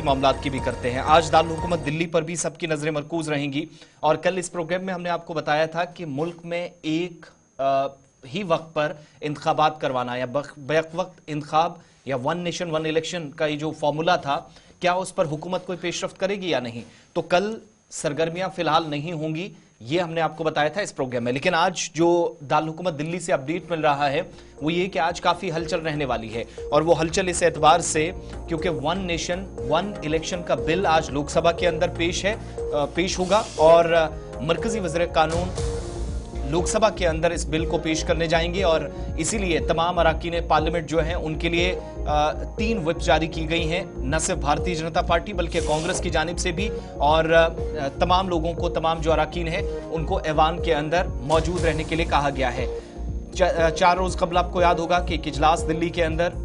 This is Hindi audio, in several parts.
मामलात की भी करते हैं। आज दारुल हुकूमत दिल्ली पर भी सबकी नजरें मरकूज रहेंगी और कल इस प्रोग्राम में हमने आपको बताया था कि मुल्क में एक ही वक्त पर इंतखाबात करवाना या बैक वक्त इंतखाब या वन नेशन वन इलेक्शन का ये जो फॉर्मूला था, क्या उस पर हुकूमत कोई पेशरफ्त करेगी या नहीं। तो कल सरगर्मियां फिलहाल नहीं होंगी, ये हमने आपको बताया था इस प्रोग्राम में। लेकिन आज जो दारुल हुकूमत दिल्ली से अपडेट मिल रहा है वो ये कि आज काफी हलचल रहने वाली है, और वो हलचल इस एतबार से क्योंकि वन नेशन वन इलेक्शन का बिल आज लोकसभा के अंदर पेश होगा और मरकजी वज़ीर कानून लोकसभा के अंदर इस बिल को पेश करने जाएंगे। और इसीलिए तमाम अराकीन पार्लियामेंट जो हैं उनके लिए 3 व्हिप जारी की गई हैं, न सिर्फ भारतीय जनता पार्टी बल्कि कांग्रेस की जानिब से भी, और तमाम लोगों को, तमाम जो अराकीन हैं उनको ऐवान के अंदर मौजूद रहने के लिए कहा गया है। 4 रोज कबल आपको याद होगा कि एक इजलास दिल्ली के अंदर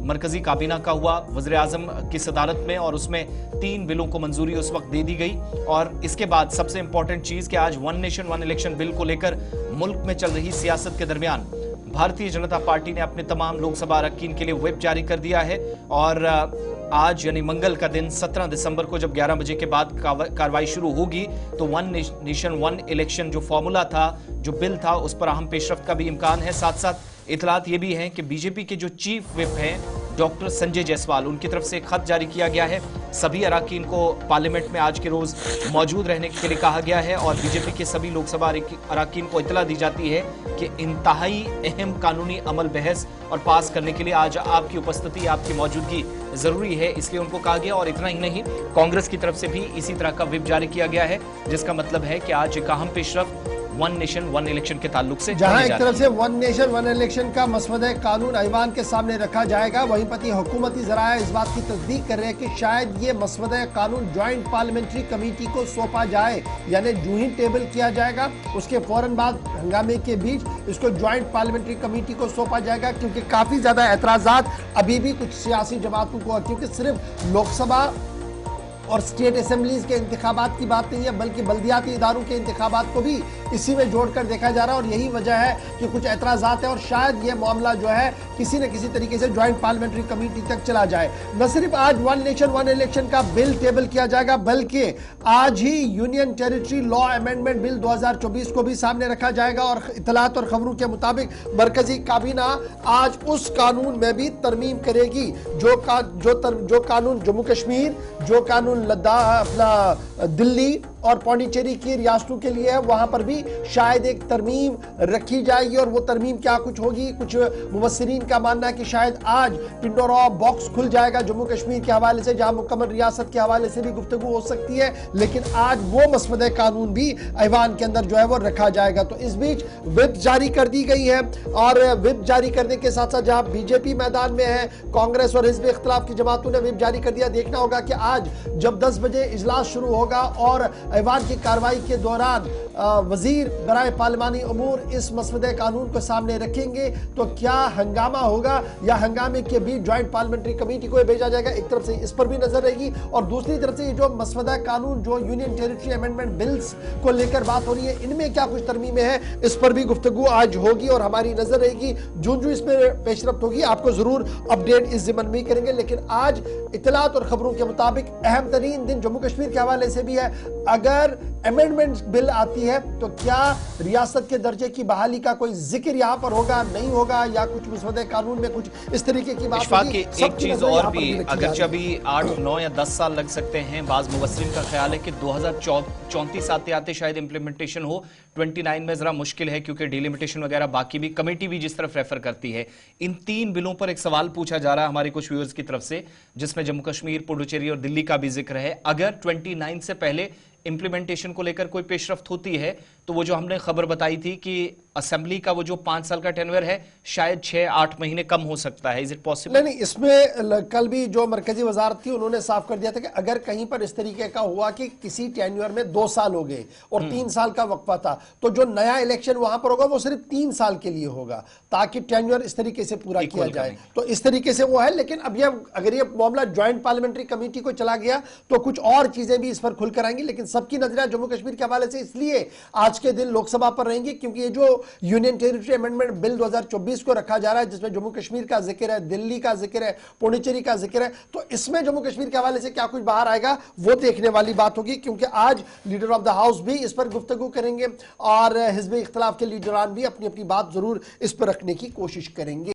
मरकजी काबीना का हुआ वज़ीर आज़म की सदारत में, और उसमें 3 बिलों को मंजूरी उस वक्त दे दी गई। और इसके बाद सबसे इंपॉर्टेंट चीज कि आज one nation one election bill को लेकर मुल्क में चल रही सियासत के दरमियान भारतीय जनता पार्टी ने अपने तमाम लोकसभा अरकान के लिए व्हिप जारी कर दिया है। और आज यानी मंगल का दिन 17 दिसंबर को जब 11 बजे के बाद कार्रवाई शुरू होगी तो वन नेशन वन इलेक्शन जो फॉर्मूला था, जो बिल था, उस पर अहम पेशरफ्त का भी इम्कान है। साथ साथ इतलात ये भी हैं कि बीजेपी के जो चीफ व्हिप हैं डॉक्टर संजय जायसवाल, उनकी तरफ से एक खत जारी किया गया है। सभी अराकीन को पार्लियामेंट में आज के रोज मौजूद रहने के लिए कहा गया है और बीजेपी के सभी लोकसभा अराकीन को इतला दी जाती है कि इंतहाई अहम कानूनी अमल बहस और पास करने के लिए आज आपकी उपस्थिति, आपकी मौजूदगी जरूरी है, इसलिए उनको कहा गया। और इतना ही नहीं, कांग्रेस की तरफ से भी इसी तरह का व्हिप जारी किया गया है, जिसका मतलब है कि आज एक अहम पेशरफ्त वन नेशन वन इलेक्शन के ताल्लुक से, जहां एक तरफ से वन नेशन वन इलेक्शन का मसवदा कानून ऐवान के सामने रखा जाएगा, वहीं पति हुकूमती जराया इस बात की तस्दीक कर रहे हैं कि शायद ये मसवदा कानून ज्वाइंट पार्लियामेंट्री कमेटी को सौंपा जाए, यानी जो ही टेबल किया जाएगा उसके फौरन बाद हंगामे के बीच इसको ज्वाइंट पार्लियामेंट्री कमेटी को सौंपा जाएगा, क्योंकि काफी ज्यादा एतराजात अभी भी कुछ सियासी जमातों को, क्योंकि सिर्फ लोकसभा और स्टेट असेंबलीज के इंतखाबात की बात नहीं है बल्कि बल्दियाती इदारों के इंतखाबात को भी इसी में जोड़कर देखा जा रहा है। और यही वजह है कि कुछ एतराजात है और शायद ये मामला जो है किसी न किसी तरीके से ज्वाइंट पार्लियामेंट्री कमेटी तक चला जाए। न सिर्फ आज वन नेशन वन इलेक्शन का बिल टेबल किया जाएगा बल्कि आज ही union territory law amendment bill 2024 को भी सामने रखा जाएगा। और इतलात और खबरों के मुताबिक मरकजी काबीना आज उस कानून में भी तरमीम करेगी जो कानून जम्मू कश्मीर, जो कानून लद्दाख, अपना दिल्ली और पौंडीचेरी की रियासतों के लिए है, वहां पर भी शायद एक तरमीम रखी जाएगी। और वो तरमीम क्या कुछ होगी, कुछ मुबस्सिरीन का मानना है कि शायद आज पिंडोरा बॉक्स खुल जाएगा जम्मू कश्मीर के हवाले से, जहां मुकम्मल रियासत के हवाले से भी गुफ्तगू हो सकती है, लेकिन आज वो मसवदा कानून भी ऐवान के अंदर जो है वो रखा जाएगा। तो इस बीच व्हिप जारी कर दी गई है, और व्हिप जारी करने के साथ साथ जहां बीजेपी मैदान में है, कांग्रेस और हिज़्ब इख्तिलाफ की जमातों ने व्हिप जारी कर दिया। देखना होगा कि आज जब 10 बजे इजलास शुरू होगा और ऐवान की कार्रवाई के दौरान वजीर बराए पार्लिमानी अमूर इस मसवदे कानून को सामने रखेंगे तो क्या हंगामा होगा, या हंगामे के बीच ज्वाइंट पार्लियामेंट्री कमेटी को भेजा जाएगा। एक तरफ से इस पर भी नजर रहेगी और दूसरी तरफ से ये जो मसवदा कानून जो यूनियन टेरिटरी अमेंडमेंट बिल्स को लेकर बात हो रही है, इनमें क्या कुछ तरमीमें हैं, इस पर भी गुफ्तगू आज होगी और हमारी नजर रहेगी। जो इसमें पेशरफ्त होगी आपको जरूर अपडेट इस जिम्मन में करेंगे। लेकिन आज इतलात और खबरों के मुताबिक अहम तरीन दिन जम्मू कश्मीर के हवाले से भी है। अगर अमेंडमेंट बिल आती है तो क्या रियासत के दर्जे की बहाली का कोई जिक्र यहां पर होगा, नहीं होगा, या कुछ मसवदे कानून में कुछ इस तरीके की बात होगी। एक चीज और भी, अगरचे अभी 8, 9 या 10 साल लग सकते हैं, बाज मुबस्सिरीन का ख्याल है कि 2034 आते आते शायद इंप्लीमेंटेशन हो। 29 में जरा मुश्किल है क्योंकि डिलिमिटेशन वगैरह बाकी भी कमेटी भी जिस तरफ रेफर करती है। इन 3 बिलों पर एक सवाल पूछा जा रहा है हमारे कुछ व्यूअर्स की तरफ से, जिसमें जम्मू कश्मीर, पुडुचेरी और दिल्ली का भी जिक्र है। अगर 29 से पहले इंप्लीमेंटेशन को लेकर कोई पेशरफ्त होती है तो वो जो हमने खबर बताई थी कि असेंबली का वो जो 5 साल का टेन्योर है शायद 6-8 महीने कम हो सकता है। Is it possible? नहीं, इसमें कल भी जो मरकजी वजारत थी उन्होंने साफ कर दिया था कि अगर कहीं पर इस तरीके का हुआ कि किसी टेन्योर में 2 साल हो गए और 3 साल का वक्फा था, तो जो नया इलेक्शन वहां पर होगा वो सिर्फ 3 साल के लिए होगा, ताकि टेन्योर इस तरीके से पूरा किया जाए। तो इस तरीके से वो है। लेकिन अब ये अगर ये मामला ज्वाइंट पार्लियामेंट्री कमेटी को चला गया तो कुछ और चीजें भी इस पर खुलकर आएंगी। लेकिन सबकी नजरें जम्मू कश्मीर के हवाले से इसलिए आज के दिन लोकसभा पर रहेंगी, क्योंकि ये जो यूनियन टेरिटरी अमेंडमेंट बिल 2024 को रखा जा रहा है, जिसमें जम्मू कश्मीर का जिक्र है, दिल्ली का जिक्र है, पुडुचेरी का जिक्र है, तो इसमें जम्मू कश्मीर के हवाले से क्या कुछ बाहर आएगा वो देखने वाली बात होगी, क्योंकि आज लीडर ऑफ द हाउस भी इस पर गुफ्तगू करेंगे और हिज़्ब इख्तिलाफ के लीडरान भी अपनी अपनी बात जरूर इस पर रखने की कोशिश करेंगे।